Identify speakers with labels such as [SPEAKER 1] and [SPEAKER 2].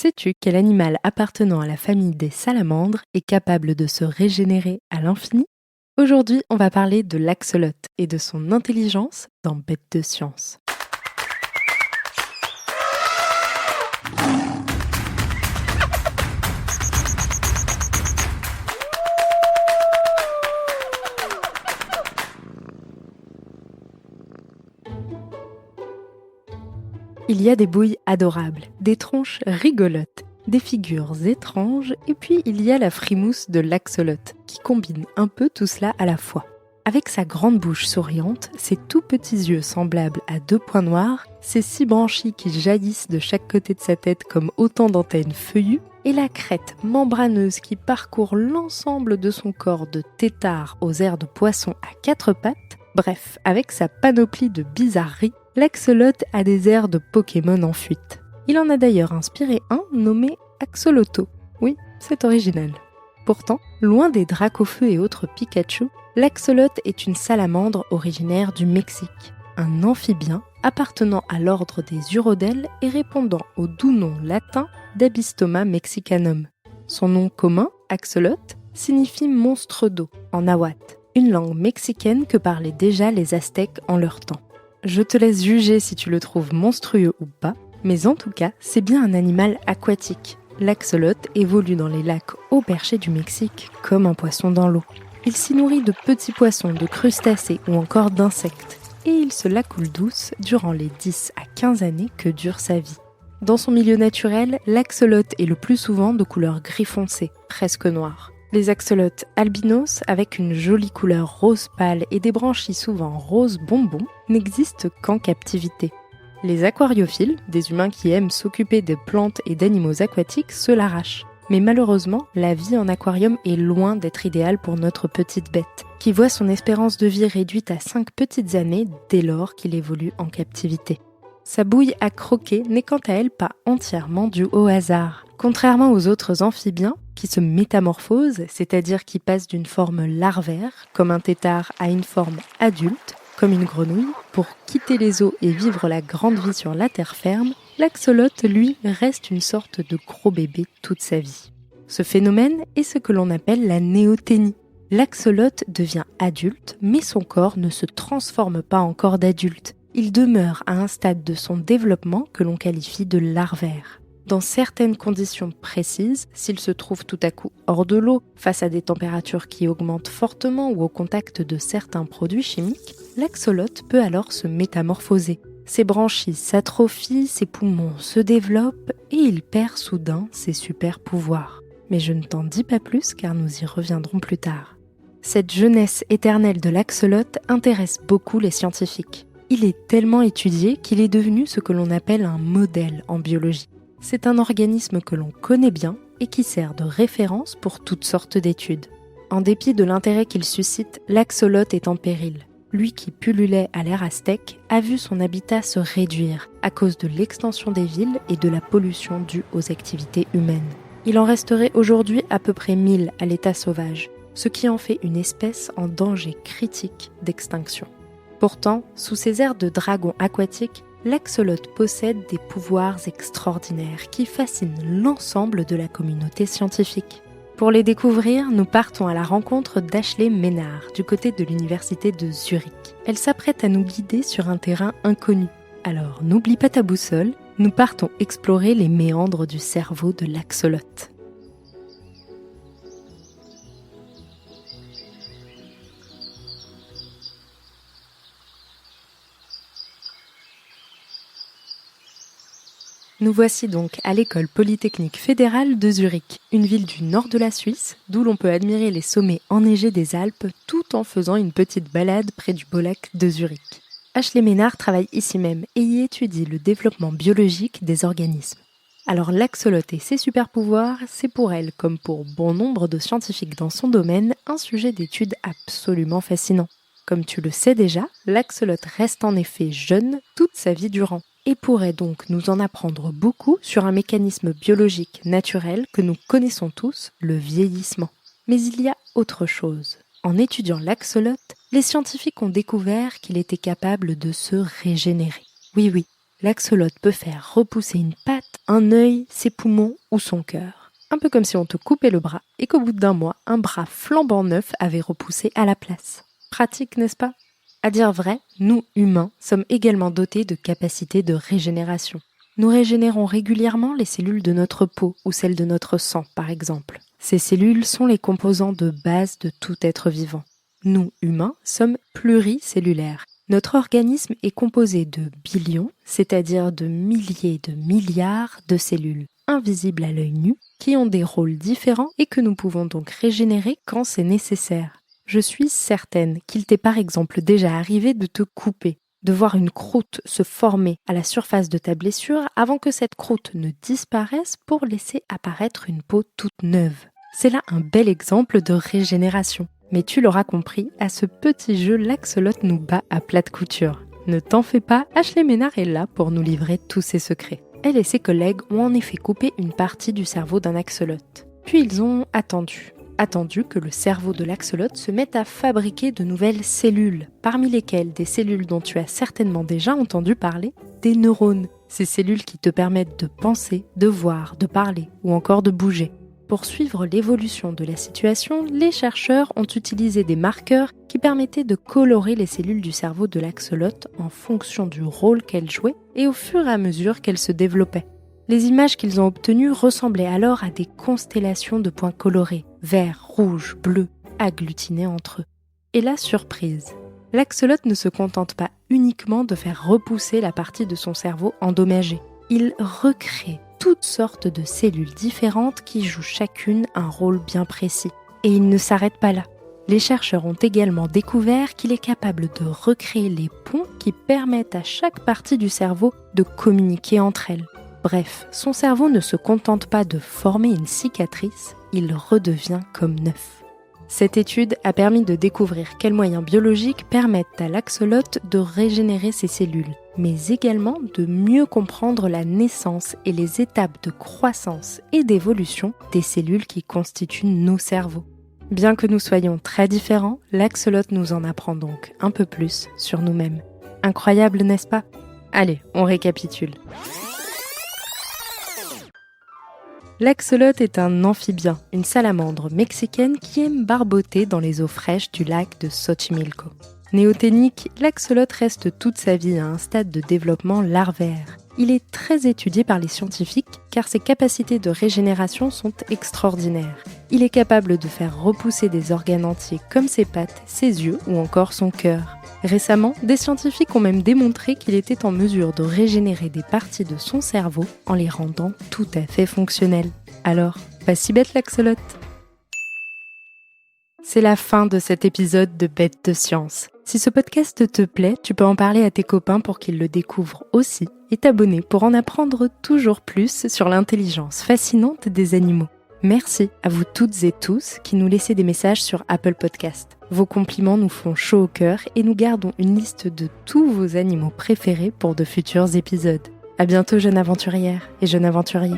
[SPEAKER 1] Sais-tu quel animal appartenant à la famille des salamandres est capable de se régénérer à l'infini? Aujourd'hui, on va parler de l'axolote et de son intelligence dans Bête de science. Il y a des bouilles adorables, des tronches rigolotes, des figures étranges, et puis il y a la frimousse de l'axolote, qui combine un peu tout cela à la fois. Avec sa grande bouche souriante, ses tout petits yeux semblables à 2 points noirs, ses 6 branchies qui jaillissent de chaque côté de sa tête comme autant d'antennes feuillues, et la crête membraneuse qui parcourt l'ensemble de son corps de tétard aux airs de poisson à 4 pattes, bref, avec sa panoplie de bizarreries, l'axolote a des airs de Pokémon en fuite. Il en a d'ailleurs inspiré un nommé Axoloto. Oui, c'est original. Pourtant, loin des Dracofeu et autres Pikachu, l'axolote est une salamandre originaire du Mexique, un amphibien appartenant à l'ordre des urodèles et répondant au doux nom latin d'Abystoma mexicanum. Son nom commun, axolote, signifie monstre d'eau en nahuatl, une langue mexicaine que parlaient déjà les Aztèques en leur temps. Je te laisse juger si tu le trouves monstrueux ou pas, mais en tout cas, c'est bien un animal aquatique. L'axolote évolue dans les lacs haut perchés du Mexique comme un poisson dans l'eau. Il s'y nourrit de petits poissons, de crustacés ou encore d'insectes, et il se la coule douce durant les 10 à 15 années que dure sa vie. Dans son milieu naturel, l'axolote est le plus souvent de couleur gris foncé, presque noir. Les axolotes albinos, avec une jolie couleur rose pâle et des branchies souvent rose bonbon, n'existent qu'en captivité. Les aquariophiles, des humains qui aiment s'occuper de plantes et d'animaux aquatiques, se l'arrachent. Mais malheureusement, la vie en aquarium est loin d'être idéale pour notre petite bête, qui voit son espérance de vie réduite à 5 petites années dès lors qu'il évolue en captivité. Sa bouille à croquer n'est quant à elle pas entièrement due au hasard. Contrairement aux autres amphibiens, qui se métamorphosent, c'est-à-dire qui passent d'une forme larvaire, comme un tétard, à une forme adulte, comme une grenouille, pour quitter les eaux et vivre la grande vie sur la terre ferme, l'axolote, lui, reste une sorte de gros bébé toute sa vie. Ce phénomène est ce que l'on appelle la néoténie. L'axolote devient adulte, mais son corps ne se transforme pas en corps d'adulte. Il demeure à un stade de son développement que l'on qualifie de larvaire. Dans certaines conditions précises, s'il se trouve tout à coup hors de l'eau, face à des températures qui augmentent fortement ou au contact de certains produits chimiques, l'axolote peut alors se métamorphoser. Ses branchies s'atrophient, ses poumons se développent et il perd soudain ses super pouvoirs. Mais je ne t'en dis pas plus car nous y reviendrons plus tard. Cette jeunesse éternelle de l'axolote intéresse beaucoup les scientifiques. Il est tellement étudié qu'il est devenu ce que l'on appelle un modèle en biologie. C'est un organisme que l'on connaît bien et qui sert de référence pour toutes sortes d'études. En dépit de l'intérêt qu'il suscite, l'axolote est en péril. Lui qui pullulait à l'ère aztèque a vu son habitat se réduire à cause de l'extension des villes et de la pollution due aux activités humaines. Il en resterait aujourd'hui à peu près 1000 à l'état sauvage, ce qui en fait une espèce en danger critique d'extinction. Pourtant, sous ses airs de dragon aquatique, l'axolote possède des pouvoirs extraordinaires qui fascinent l'ensemble de la communauté scientifique. Pour les découvrir, nous partons à la rencontre d'Ashley Ménard, du côté de l'université de Zurich. Elle s'apprête à nous guider sur un terrain inconnu. Alors, n'oublie pas ta boussole, nous partons explorer les méandres du cerveau de l'axolote. Nous voici donc à l'école polytechnique fédérale de Zurich, une ville du nord de la Suisse, d'où l'on peut admirer les sommets enneigés des Alpes tout en faisant une petite balade près du beau lac de Zurich. Ashley Ménard travaille ici même et y étudie le développement biologique des organismes. Alors l'axolote et ses super-pouvoirs, c'est pour elle, comme pour bon nombre de scientifiques dans son domaine, un sujet d'étude absolument fascinant. Comme tu le sais déjà, l'axolote reste en effet jeune toute sa vie durant, et pourrait donc nous en apprendre beaucoup sur un mécanisme biologique naturel que nous connaissons tous, le vieillissement. Mais il y a autre chose. En étudiant l'axolote, les scientifiques ont découvert qu'il était capable de se régénérer. Oui, l'axolote peut faire repousser une patte un œil, ses poumons ou son cœur. Un peu comme si on te coupait le bras et qu'au bout d'1 mois, un bras flambant neuf avait repoussé à la place. Pratique, n'est-ce pas ? À dire vrai, nous, humains, sommes également dotés de capacités de régénération. Nous régénérons régulièrement les cellules de notre peau ou celles de notre sang, par exemple. Ces cellules sont les composants de base de tout être vivant. Nous, humains, sommes pluricellulaires. Notre organisme est composé de billions, c'est-à-dire de milliers de milliards de cellules, invisibles à l'œil nu, qui ont des rôles différents et que nous pouvons donc régénérer quand c'est nécessaire. Je suis certaine qu'il t'est par exemple déjà arrivé de te couper, de voir une croûte se former à la surface de ta blessure avant que cette croûte ne disparaisse pour laisser apparaître une peau toute neuve. C'est là un bel exemple de régénération. Mais tu l'auras compris, à ce petit jeu, l'Axolot nous bat à plate couture. Ne t'en fais pas, Ashley Ménard est là pour nous livrer tous ses secrets. Elle et ses collègues ont en effet coupé une partie du cerveau d'un axolote. Puis ils ont attendu que le cerveau de l'axolote se mette à fabriquer de nouvelles cellules, parmi lesquelles des cellules dont tu as certainement déjà entendu parler, des neurones, ces cellules qui te permettent de penser, de voir, de parler ou encore de bouger. Pour suivre l'évolution de la situation, les chercheurs ont utilisé des marqueurs qui permettaient de colorer les cellules du cerveau de l'axolote en fonction du rôle qu'elles jouaient et au fur et à mesure qu'elles se développaient. Les images qu'ils ont obtenues ressemblaient alors à des constellations de points colorés, verts, rouges, bleus, agglutinés entre eux. Et la surprise, l'axolote ne se contente pas uniquement de faire repousser la partie de son cerveau endommagée. Il recrée toutes sortes de cellules différentes qui jouent chacune un rôle bien précis. Et il ne s'arrête pas là. Les chercheurs ont également découvert qu'il est capable de recréer les ponts qui permettent à chaque partie du cerveau de communiquer entre elles. Bref, son cerveau ne se contente pas de former une cicatrice, il redevient comme neuf. Cette étude a permis de découvrir quels moyens biologiques permettent à l'axolote de régénérer ses cellules, mais également de mieux comprendre la naissance et les étapes de croissance et d'évolution des cellules qui constituent nos cerveaux. Bien que nous soyons très différents, l'axolote nous en apprend donc un peu plus sur nous-mêmes. Incroyable, n'est-ce pas ? Allez, on récapitule. L'axolote est un amphibien, une salamandre mexicaine qui aime barboter dans les eaux fraîches du lac de Xochimilco. Néoténique, l'axolote reste toute sa vie à un stade de développement larvaire. Il est très étudié par les scientifiques car ses capacités de régénération sont extraordinaires. Il est capable de faire repousser des organes entiers comme ses pattes, ses yeux ou encore son cœur. Récemment, des scientifiques ont même démontré qu'il était en mesure de régénérer des parties de son cerveau en les rendant tout à fait fonctionnelles. Alors, pas si bête l'axolote. C'est la fin de cet épisode de Bête de Science. Si ce podcast te plaît, tu peux en parler à tes copains pour qu'ils le découvrent aussi et t'abonner pour en apprendre toujours plus sur l'intelligence fascinante des animaux. Merci à vous toutes et tous qui nous laissez des messages sur Apple Podcast. Vos compliments nous font chaud au cœur et nous gardons une liste de tous vos animaux préférés pour de futurs épisodes. À bientôt, jeune aventurière et jeune aventurier.